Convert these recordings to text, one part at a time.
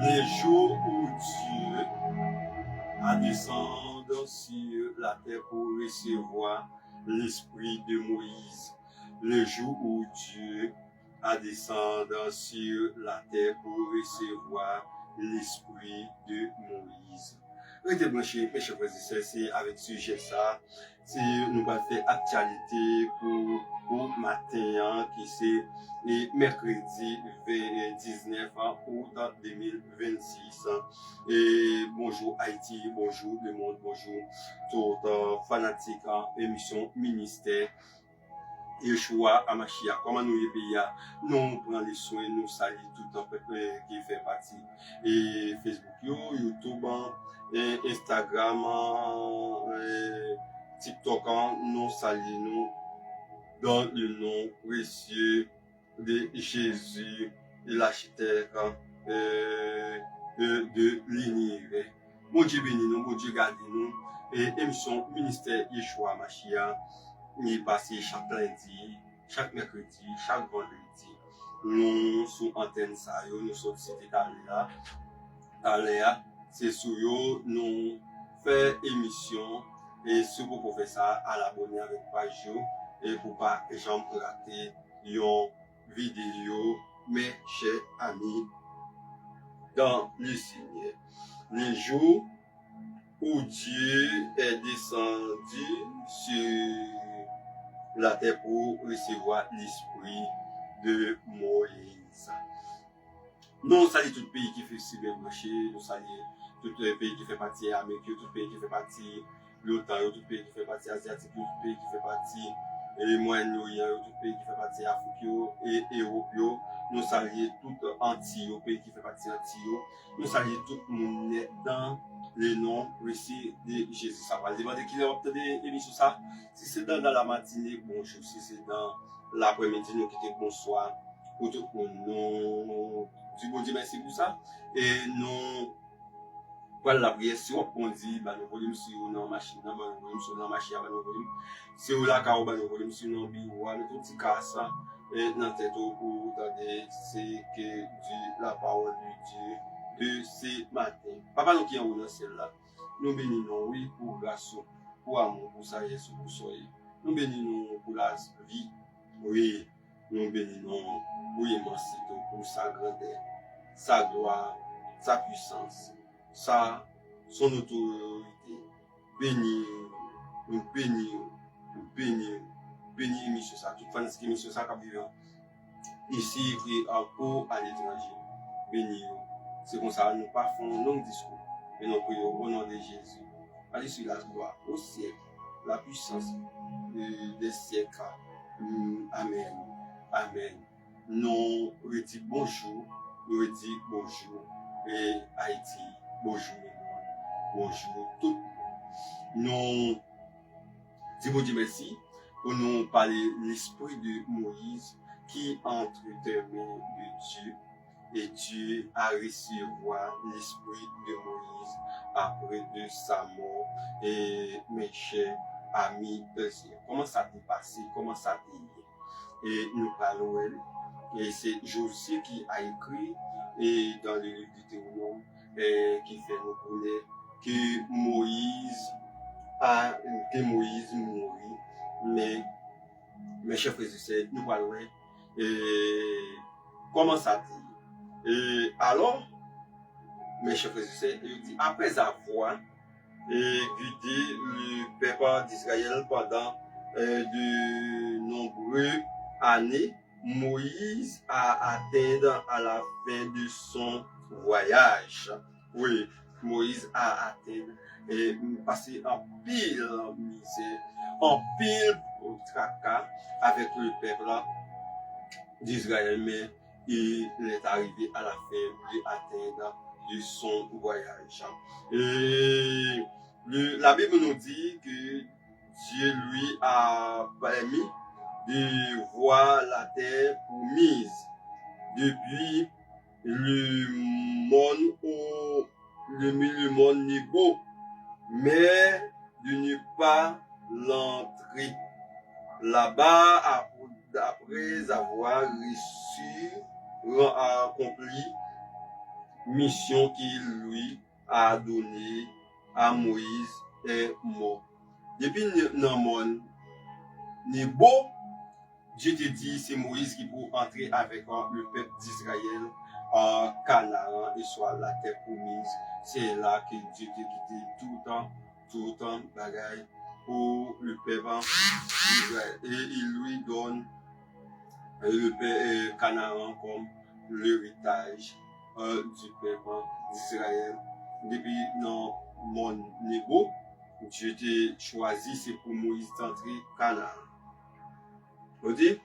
les jours où Dieu a descendu sur la terre pour recevoir l'esprit de Moïse. Le jour où Dieu a descendu sur la terre pour recevoir l'esprit de Moïse. Restez branchés, mes chers frères et sœurs, c'est avec ce sujet ça, si nous allons faire actualité pour matin, qui c'est mercredi 19 août 2026. Et bonjour Haïti, bonjour le monde, bonjour tout fanatique en émission ministère. Yeshua Amashia, comment nous les pays, nous prenons les soins, nous saluons tout un peuple qui fait partie. Et Facebook, YouTube, Instagram, TikTok, nous saluons nous dans le nom précieux de Jésus, l'architecte de l'univers. Mon Dieu bénis nous, mon Dieu garde nous. Et émission ministère Yeshua Amashia. Nous passons chaque lundi, chaque mercredi, chaque vendredi. Nous sommes antenne ça, nous sommes cités d'aléa. C'est sur eux, nous faisons émission. Et si vous pouvez faire ça, à l'abonner avec page et pour pas jamais rater une vidéo, mes chers amis, dans le Seigneur. Les jours où Dieu est descendu sur la terre pour recevoir l'esprit de Moïse. Nous saluons tout le pays qui fait si bien marché, nous saluons tout le pays qui fait partie de l'Amérique, tout le pays qui fait partie de l'OTAN, tout le pays qui fait partie asiatique, tout le pays qui fait partie du Moyen-Orient, tout le pays qui fait partie d'Afrique et Europe. Nous saluons tout Antille, pays qui fait partie d'Antille. Nous saluons tout le monde dans le nom précis de Jésus. Ça va demander qui va obtenir l'émission ça. Si c'est dans la matinée, bonjour. Si c'est dans l'après-midi, nous quittons bonsoir. Pour tout le monde, nous disons merci pour ça. Et nous, pour la prière, si on dit, nous voulons si on a une machine, nous voulons si on a une machine, nous voulons si on a un carreau, nous voulons si on a un bureau, nous tout petit casse et dans la tête pour entendre ce que dit la parole de Dieu de ce matin. Papa, nous qui en haut dans celle-là, nous bénissons, oui, pour grâce, pour amour, pour sagesse, pour soyez. Nous bénissons pour la vie, oui, nous bénissons pour l'immensité, pour sa grandeur, sa gloire, sa puissance, son autorité. Bénis, nous bénissons, nous bénissons, bénis monsieur ça, toute fan qui monsieur ça qui vivent ici et encore à l'étranger. Bénis, c'est comme ça, nous pas faisons un long discours, mais nous prions au nom de Jésus. Allez sur la gloire au siècle, la puissance des siècles. Amen. Amen. Nous redis bonjour, nous redis bonjour, et Haïti, bonjour le monde, bonjour tout le monde. Nous disons merci pour nous parler de l'esprit de Moïse qui entre des mains de Dieu, et Dieu a recevoir l'esprit de Moïse après de sa mort. Et mes chers amis, comment ça t'est passé, comment ça t'est lié? Et nous parlons, et c'est Josué qui a écrit et dans le livre du Deutéronome qui fait nous connaître que Moïse mourit, mais mes chers frères et sœurs, nous parlons comment ça t'est. Et alors, mes chers frères et sœurs, il dit après avoir guidé le peuple d'Israël pendant de nombreuses années, Moïse a atteint à la fin de son voyage. Oui, Moïse a atteint et passé en pile misère, en pile tracas avec le peuple d'Israël, mais il est arrivé à la fin de atteindre de son voyage. Et la Bible nous dit que Dieu lui a permis de voir la terre promise depuis le monde Nebo, mais de ne pas l'entrer là-bas après avoir reçu, accompli mission qu'il lui a donnée à Moïse est mort. Depuis dans le monde, Nebo, Dieu te dit, c'est Moïse qui peut entrer avec le peuple d'Israël en Canaan et soit la terre promise. C'est là que Dieu te quitté tout le temps, bagaille pour le peuple d'Israël. Et il lui donne le Canaan comme l'héritage du peuple d'Israël. Depuis dans mon Nebo, Dieu t'a choisi, c'est pour Moïse d'entrer Canaan. Vous dites?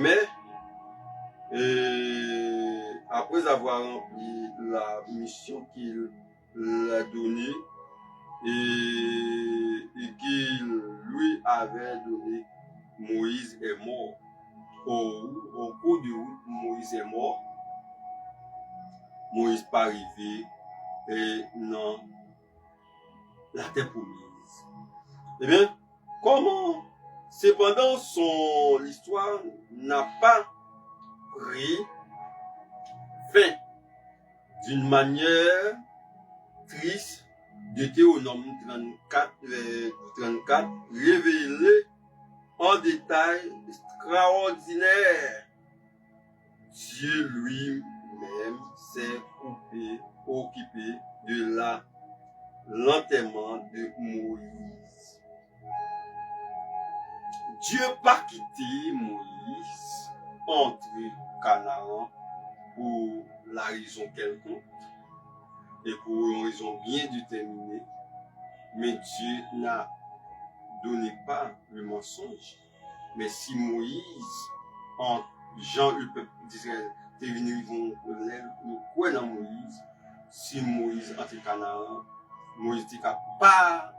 Mais, après avoir rempli la mission qu'il a donnée et qu'il lui avait donnée, Moïse est mort. Au cours de route, Moïse est mort. Moïse n'est pas arrivé dans la terre promise. Eh bien, comment, cependant, l'histoire n'a pas pris fin d'une manière triste. Deutéronome 34, révélé en détail extraordinaire. Dieu lui-même s'est occupé de l'enterrement de Moïse. Dieu pas quitté Moïse entre Canaan pour la raison quelconque et pour une raison bien déterminée, mais Dieu n'a donné pas le mensonge. Mais si Moïse, en Jean le peuple d'Israël, est venu quoi dans Moïse, si Moïse entre Canaan, Moïse n'a pas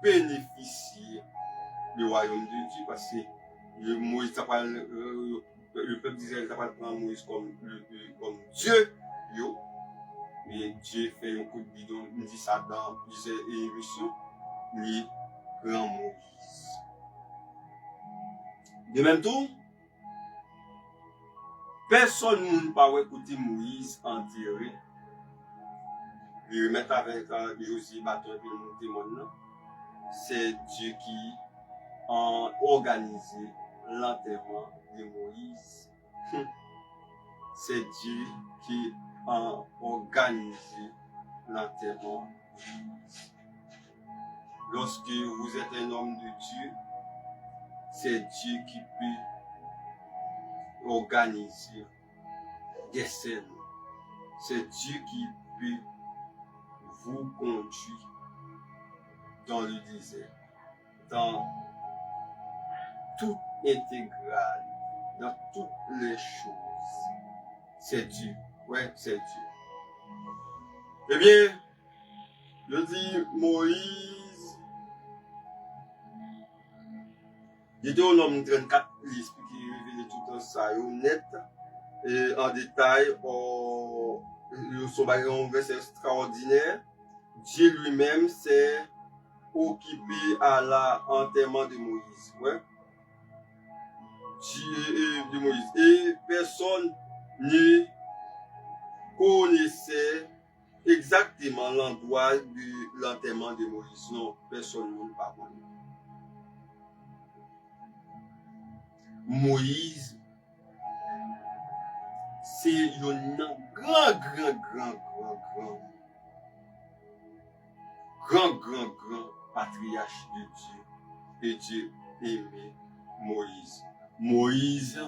bénéficié du royaume de Dieu parce que Moïse le peuple d'Israël n'a pas pris Moïse comme Dieu. Mais Dieu fait un coup de bidon, il dit ça dans plusieurs émissions, il prend Moïse. De même tout, personne ne peut écouter Moïse enterré. Il remet avec Josué Bâton et le témoin. C'est Dieu qui a organisé l'enterrement de Moïse. C'est Dieu qui a organisé l'enterrement de Moïse. Lorsque vous êtes un homme de Dieu, c'est Dieu qui peut organiser des scènes. C'est Dieu qui peut vous conduire dans le désert, dans tout intégral, dans toutes les choses. C'est Dieu. Ouais, c'est Dieu. Eh bien, je dis Moïse, Deutéronome 34, il explique, il révèle tout ça, net, et en détail, son verset extraordinaire. Dieu lui-même s'est occupé à l'enterrement de Moïse. Ouais. Dieu de Moïse. Et personne ne connaissait exactement l'endroit de l'enterrement de Moïse. Non, personne ne pas connu. Moïse, c'est un grand patriarche de Dieu. Et Dieu aimait Moïse. Moïse,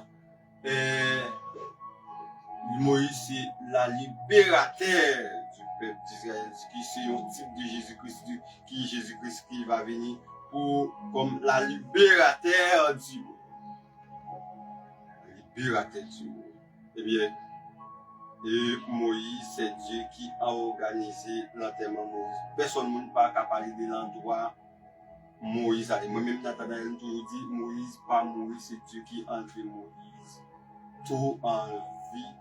c'est la libérateur du peuple d'Israël, qui c'est un type de Jésus-Christ, qui Jésus-Christ qui va venir comme la libérateur du monde. Libérateur du monde. Eh bien, et Moïse, c'est Dieu qui a organisé l'enterrement de Moïse. Personne ne peut pas parler de l'endroit Moïse a. Moi-même, Nathanaël toujours dit, Moïse, pas Moïse, c'est Dieu qui a enlevé Moïse. Tout en vie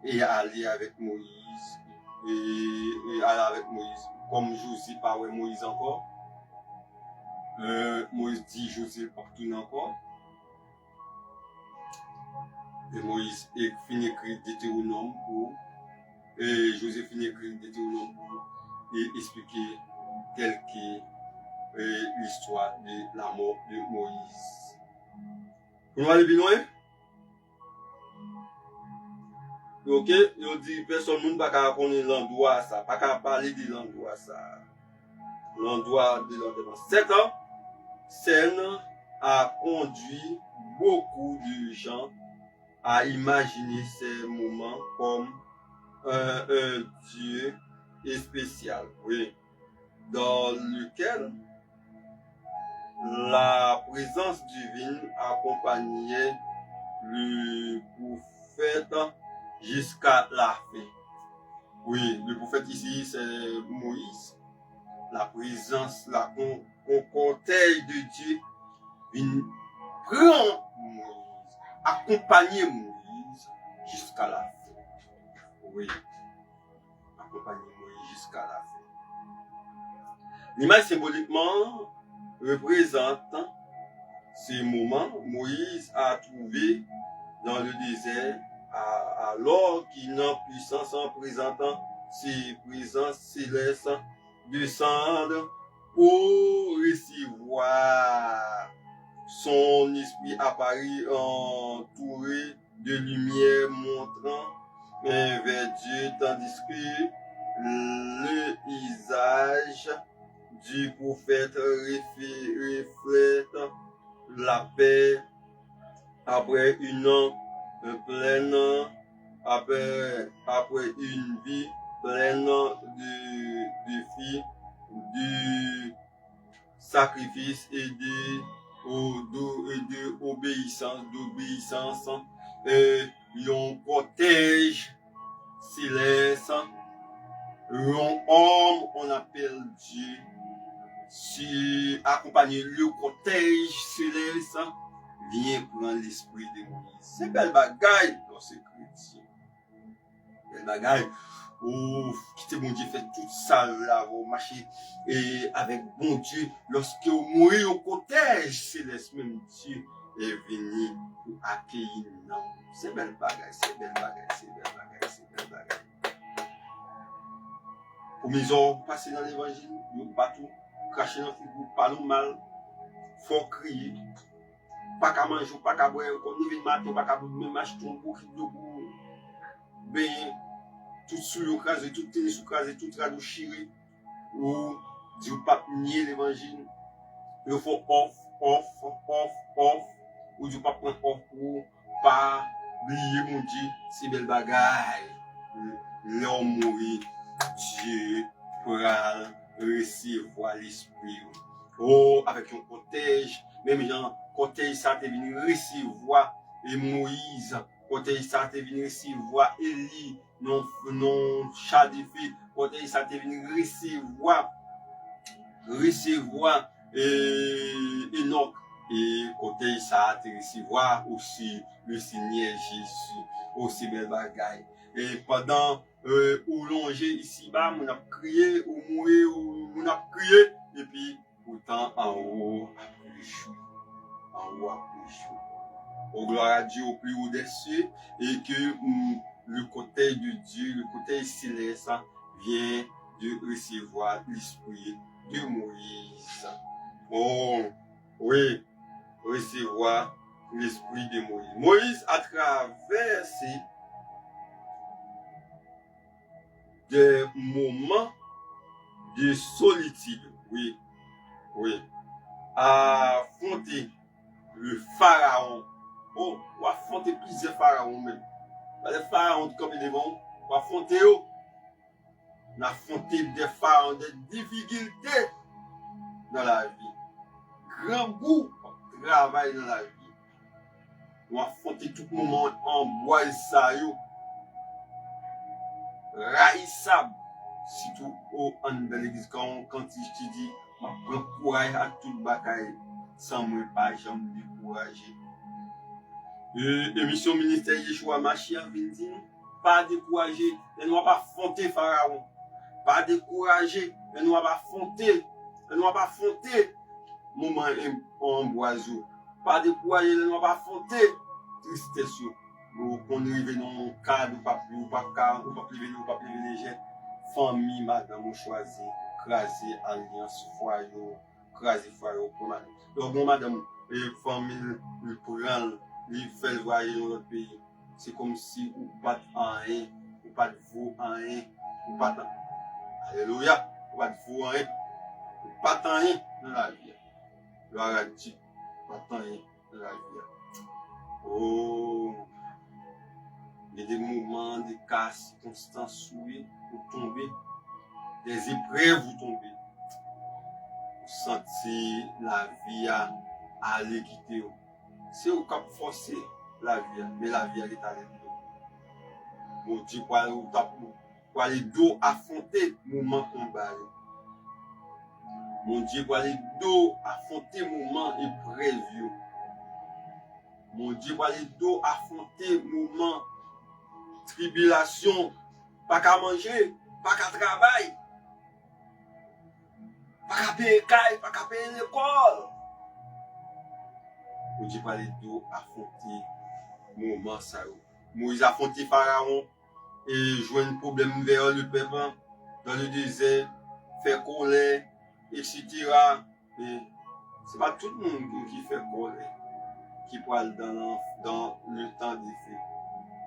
et aller avec Moïse. Et aller avec Moïse. Comme Josué, pas Moïse encore. Moïse dit Josué partout encore. Et Moïse finit écrire Deutéronome et Joséphine écrit Deutéronome pour expliquer telle qu'est l'histoire de la mort de Moïse. Vous allez bien loin? Ok, il dit personne ne peut pas connaître l'endroit ça, pas qu'à parler de l'endroit ça. L'endroit de l'enterrement. 7 ans, scène a conduit beaucoup de gens à imaginer ces moments comme un Dieu spécial, oui, dans lequel la présence divine accompagnait le prophète jusqu'à la fin. Oui, le prophète ici, c'est Moïse. La présence, le cortège de Dieu vient prendre Moïse, accompagner Moïse jusqu'à la fin. Oui, accompagner Moïse jusqu'à la fin. L'image symboliquement représente ces moments. Moïse a trouvé dans le désert alors qu'il n'a puissance en présentant ses présences célestes descendre pour recevoir son esprit apparu entouré de lumière montrant vers Dieu, tandis que le visage du prophète reflète la paix après une vie pleine de défis, du sacrifice et d'obéissance, un protège céleste, un homme, on appelle Dieu, si accompagner le protège céleste, vient prendre l'esprit de Moïse. C'est belle bagaille dans ce chrétien. Belle bagaille. Oh, quitter bon Dieu, fait tout ça là, vous marchez et avec bon Dieu, lorsque vous mourrez au cortège céleste, même Dieu est venu pour accueillir nous. C'est belle bagaille, c'est belle bagaille, c'est belle bagaille, c'est belle bagaille. Pour mes hommes, passer dans l'évangile, nous battons, cracher dans le figure, parlons mal, faut crier. Pas qu'à manger, pas qu'à boire, quand il vient matin, pas qu'à boire, même acheter un bouquet de pour baigner, tout sous le crasé, tout tenir sous crasé, tout radou chiré, ou dire pas nier l'évangile. Il faut off, ou dire pas prendre off pour pas oublier mon Dieu, c'est belle bagaille. L'homme mourit, Dieu pourra recevoir l'esprit. Oh, avec un cortège, même gens, cortège ça te venu recevoir et Moïse, cortège ça te venu recevoir Élie, non chat de fille, cortège ça te venu recevoir Enoch, et cortège ça te recevoir aussi le Seigneur Jésus, aussi belle bagaille. Et pendant ou longer ici bas, on a crié, ou mourir, ou on a crié, et puis pourtant en haut après chaud. En haut après chaud. Au gloire à Dieu au plus haut des cieux, et que le côté de Dieu, le côté céleste, vient de recevoir l'esprit de Moïse. Oh, oui, recevoir l'esprit de Moïse. Moïse a traversé des moments de solitude, oui, a affronté le pharaon. Oh, on a affronté plusieurs pharaons même. Les pharaons comme ils vont, on a affronté eux. On a affronté des pharaons, des difficultés dans la vie. Grand goût de travail dans la vie. On a affronté tout le monde en bois et saillot. Raïsab, surtout en dans l'église, quand il dit, je prends courage à tout le bagaille, sans moi pas jamais décourager. Émission ministère Yeshua Mashiach vient dire, pas décourager, ne nous pas affronter Pharaon, pas décourager, ne nous pas affronter, moment en boiseau, pas décourager, ne nous pas affronter tristesse, ou qu'on arrive dans un cadre, ou pas privé, ou pas privilégié, famille, madame, ou choisi, craser alliance, foyer, craser foyer pour madame. Donc, bon, madame, famille, le prend, il fait le voyage dans notre pays. C'est comme si ou pas en rien, ou pas de vous en rien, ou pas de. Alléluia, ou pas de vous en rien, ou pas de rien dans la vie. Gloire à Dieu, pas de rien dans la vie. Oh, il y a des moments, des cas, circonstances où vous tombez, des épreuves vous tombez. Vous sentez la vie à aller quitter. C'est au cap forcer la vie, mais la vie est allée. Mon Dieu, pour aller d'eau affronter le moment combat. Mon Dieu, pour aller d'eau affronter le moment épreuve. Mon Dieu, pour aller d'eau affronter le moment tribulation. Pas qu'à manger, pas qu'à travailler, pas qu'à payer caille, pas qu'à payer l'école. Mon Dieu, pour aller d'eau affronter le moment ça. Moïse a affronté Pharaon et joué un problème vers le peuple dans le désert, fait colère, etc. Mais c'est pas tout le monde qui fait colère, qui parle dans le temps des faits.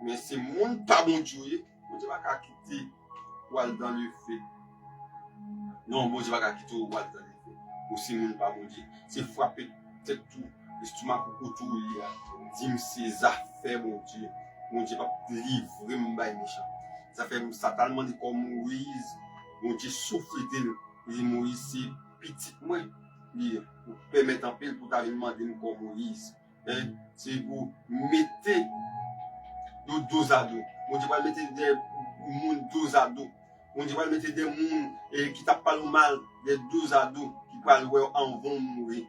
Mais c'est le monde pas bon Dieu, mon Dieu va quitter ou aller dans le fait. Non, mon Dieu va quitter ou aller dans le fait. Ou c'est le monde pas bon Dieu. C'est frapper tête tout, l'estomac pour tout, dis-moi ses affaires, mon Dieu. Mon Dieu va livrer mon bail méchant. Ça fait ça tellement de comme Moïse. Mon Dieu souffle de Moïse, c'est petit moi. Il permet en pile pour t'aller demander comme Moïse. C'est pour mettre de dos à dos. Mon Dieu va mettre des monde dos à dos. Mon Dieu va mettre des monde qui t'a pas le mal, des dos à dos qui parlent en vont mourir.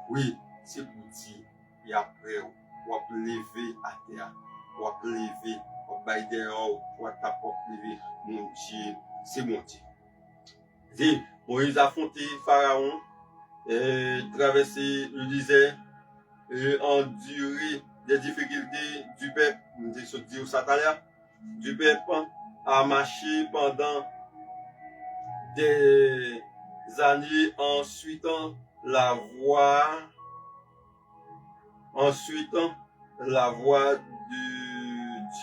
Oui, c'est pour dire. Et après, on va lever à terre. On va lever, on va bailler dehors, on va lever. Mon Dieu, c'est mon Dieu. Et Moïse a affronté Pharaon, traversé le désert, enduré des difficultés du peuple, du peuple a marché pendant des années en suivant la voie de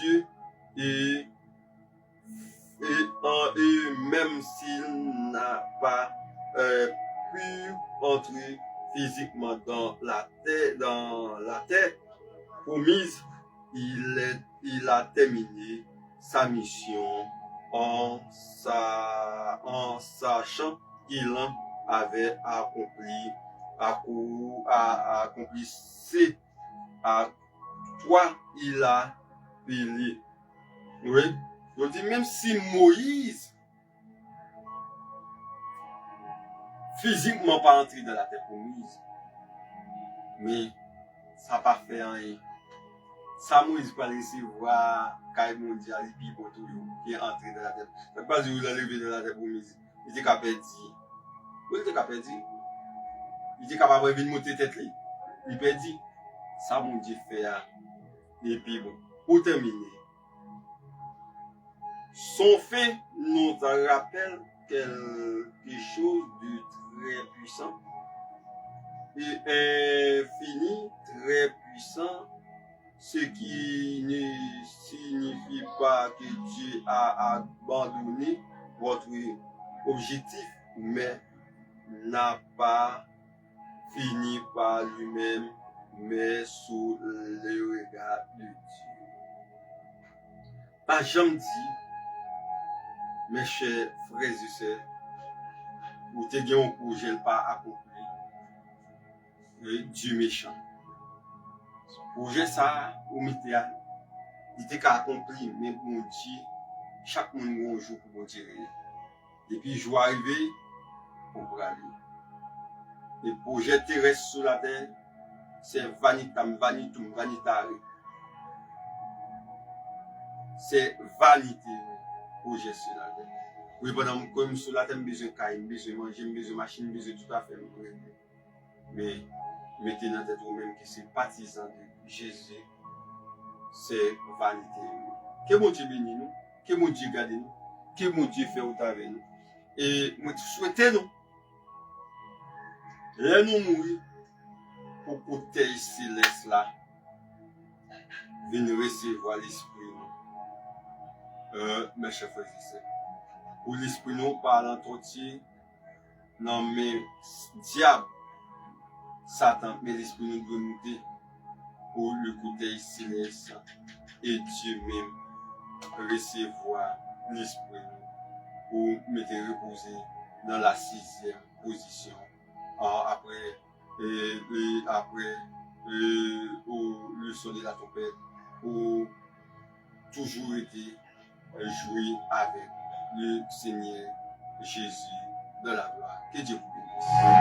Dieu et même s'il n'a pas pu entrer physiquement dans la terre promise, il a terminé sa mission en sachant qu'il en avait accompli c'est à toi il a payé. Oui, je dis même si Moïse physiquement pas entré dans la terre promise, mais ça n'a pas fait rien. Ça Moïse pas laisser voir quand mondial et puis pour tout qui est entré dans la terre. C'est pas dire qu'il est arrivé dans la terre promise. Il était capable de dire. Il était capable de dire. Il était capable de monter tête là. Il peut dire. Ça mon Dieu fait. Et puis bon, pour terminer. Son fait nous rappelle quelque chose de très puissant et infini, très puissant, ce qui ne signifie pas que Dieu a abandonné votre objectif, mais n'a pas fini par lui-même, mais sous le regard de Dieu. Pas jamais dit, mes chers frères et sœurs, vous avez un projet pas accompli, Dieu méchant. Projet ça, vous mettez à, il était accompli, mais mon Dieu, chaque monde a un jour pour dire. Et puis, je vais arriver pour aller. Le projet terrestre sur la terre, c'est vanitam, vanitum, vanitare. C'est vanité, projet sur la terre. Oui, pendant que comme sur la terre, besoin de caille, besoin de manger, besoin de machine, besoin de tout à fait. Mais mettez dans la tête vous-même que c'est partisan de Jésus c'est vanité. Que mon Dieu bénisse nous, que mon Dieu garde nous, que mon Dieu fait autant avec nous. Et moi, souhaitez nous, là nous mourir pour côté céleste là, venir recevoir l'esprit nous. Mes chers frères et sœurs, pour l'esprit nous parlant entier, non mais diable, Satan, mais l'esprit nous doit monter pour le côté céleste et Dieu même recevoir l'esprit pour mettre reposer dans la 6e position. Après le son de la trompette, pour toujours été joué avec le Seigneur Jésus de la gloire. Que Dieu vous bénisse.